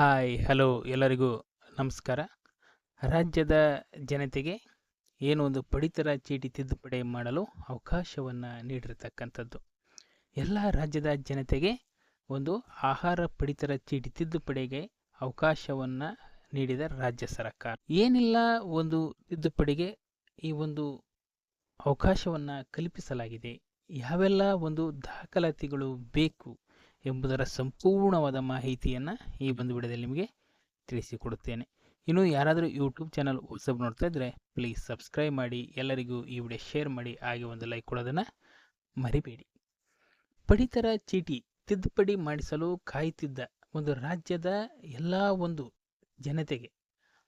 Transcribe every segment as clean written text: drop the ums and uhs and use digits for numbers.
Hi hello ಎಲ್ಲರಿಗೂ ನಮಸ್ಕಾರ. ರಾಜ್ಯದ ಜನತೆಗೆ ಏನು ಒಂದು ಪಡಿತರ ಚೀಟಿ ತಿದ್ದುಪಡಿ ಮಾಡಲು ಅವಕಾಶವನ್ನು ನೀಡಿರತಕ್ಕಂಥದ್ದು. ಎಲ್ಲ ರಾಜ್ಯದ ಜನತೆಗೆ ಒಂದು ಆಹಾರ ಪಡಿತರ ಚೀಟಿ ತಿದ್ದುಪಡಿಗೆ ಅವಕಾಶವನ್ನು ನೀಡಿದ ರಾಜ್ಯ ಸರ್ಕಾರ. ಏನೆಲ್ಲ ಒಂದು ತಿದ್ದುಪಡಿಗೆ ಈ ಒಂದು ಅವಕಾಶವನ್ನು ಕಲ್ಪಿಸಲಾಗಿದೆ, ಯಾವೆಲ್ಲ ಒಂದು ದಾಖಲಾತಿಗಳು ಬೇಕು ಎಂಬುದರ ಸಂಪೂರ್ಣವಾದ ಮಾಹಿತಿಯನ್ನು ಈ ಒಂದು ವಿಡಿಯೋದಲ್ಲಿ ನಿಮಗೆ ತಿಳಿಸಿಕೊಡುತ್ತೇನೆ. ಇನ್ನು ಯಾರಾದರೂ ಯೂಟ್ಯೂಬ್ ಚಾನಲ್ ಹೊಸಬ್ ನೋಡ್ತಾ ಇದ್ದರೆ ಪ್ಲೀಸ್ ಸಬ್ಸ್ಕ್ರೈಬ್ ಮಾಡಿ, ಎಲ್ಲರಿಗೂ ಈ ವಿಡಿಯೋ ಶೇರ್ ಮಾಡಿ, ಹಾಗೆ ಒಂದು ಲೈಕ್ ಕೊಡೋದನ್ನು ಮರಿಬೇಡಿ. ಪಡಿತರ ಚೀಟಿ ತಿದ್ದುಪಡಿ ಮಾಡಿಸಲು ಕಾಯುತ್ತಿದ್ದ ಒಂದು ರಾಜ್ಯದ ಎಲ್ಲ ಒಂದು ಜನತೆಗೆ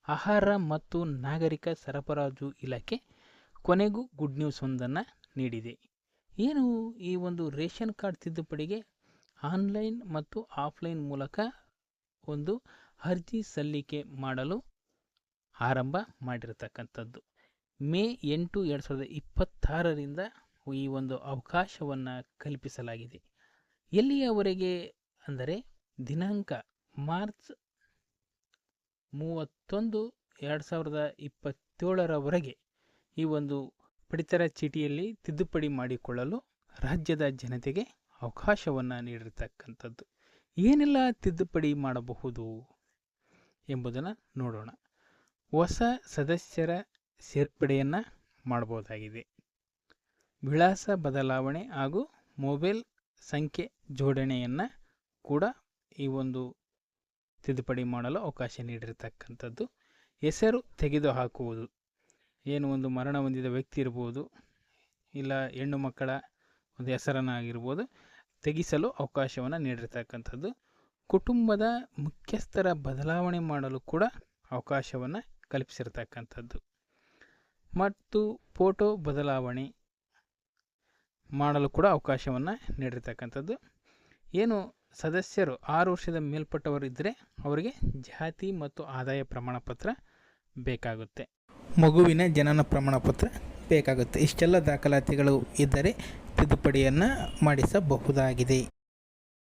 ಆಹಾರ ಮತ್ತು ನಾಗರಿಕ ಸರಬರಾಜು ಇಲಾಖೆ ಕೊನೆಗೂ ಗುಡ್ ನ್ಯೂಸ್ ಒಂದನ್ನು ನೀಡಿದೆ. ಏನು ಈ ಒಂದು ರೇಷನ್ ಕಾರ್ಡ್ ತಿದ್ದುಪಡಿಗೆ ಆನ್ಲೈನ್ ಮತ್ತು ಆಫ್ಲೈನ್ ಮೂಲಕ ಒಂದು ಅರ್ಜಿ ಸಲ್ಲಿಕೆ ಮಾಡಲು ಆರಂಭ ಮಾಡಿರತಕ್ಕಂಥದ್ದು. ಮೇ 8, 2026ರಿಂದ ಈ ಒಂದು ಅವಕಾಶವನ್ನು ಕಲ್ಪಿಸಲಾಗಿದೆ. ಎಲ್ಲಿಯವರೆಗೆ ಅಂದರೆ ದಿನಾಂಕ ಮಾರ್ಚ್ 31, 2027ರವರೆಗೆ ಈ ಒಂದು ಪಡಿತರ ಚೀಟಿಯಲ್ಲಿ ತಿದ್ದುಪಡಿ ಮಾಡಿಕೊಳ್ಳಲು ರಾಜ್ಯದ ಜನತೆಗೆ ಅವಕಾಶವನ್ನು ನೀಡಿರತಕ್ಕಂಥದ್ದು. ಏನೆಲ್ಲ ತಿದ್ದುಪಡಿ ಮಾಡಬಹುದು ಎಂಬುದನ್ನು ನೋಡೋಣ. ಹೊಸ ಸದಸ್ಯರ ಸೇರ್ಪಡೆಯನ್ನು ಮಾಡಬಹುದಾಗಿದೆ. ವಿಳಾಸ ಬದಲಾವಣೆ ಹಾಗೂ ಮೊಬೈಲ್ ಸಂಖ್ಯೆ ಜೋಡಣೆಯನ್ನು ಕೂಡ ಈ ಒಂದು ತಿದ್ದುಪಡಿ ಮಾಡಲು ಅವಕಾಶ ನೀಡಿರತಕ್ಕಂಥದ್ದು. ಹೆಸರು ತೆಗೆದುಹಾಕುವುದು, ಏನು ಒಂದು ಮರಣ ಹೊಂದಿದ ವ್ಯಕ್ತಿ ಇರ್ಬೋದು, ಇಲ್ಲ ಹೆಣ್ಣು ಮಕ್ಕಳ ಒಂದು ಹೆಸರನ್ನಾಗಿರ್ಬೋದು, ತೆಗೆಸಲು ಅವಕಾಶವನ್ನು ನೀಡಿರ್ತಕ್ಕಂಥದ್ದು. ಕುಟುಂಬದ ಮುಖ್ಯಸ್ಥರ ಬದಲಾವಣೆ ಮಾಡಲು ಕೂಡ ಅವಕಾಶವನ್ನು ಕಲ್ಪಿಸಿರ್ತಕ್ಕಂಥದ್ದು. ಮತ್ತು ಫೋಟೋ ಬದಲಾವಣೆ ಮಾಡಲು ಕೂಡ ಅವಕಾಶವನ್ನು ನೀಡಿರ್ತಕ್ಕಂಥದ್ದು. ಏನು ಸದಸ್ಯರು 6 ವರ್ಷದ ಮೇಲ್ಪಟ್ಟವರು ಇದ್ದರೆ ಅವರಿಗೆ ಜಾತಿ ಮತ್ತು ಆದಾಯ ಪ್ರಮಾಣ ಪತ್ರ ಬೇಕಾಗುತ್ತೆ, ಮಗುವಿನ ಜನನ ಪ್ರಮಾಣ ಪತ್ರ ಬೇಕಾಗುತ್ತೆ. ಇಷ್ಟೆಲ್ಲ ದಾಖಲಾತಿಗಳು ಇದ್ದರೆ ತಿದ್ದುಪಡಿಯನ್ನು ಮಾಡಿಸಬಹುದಾಗಿದೆ.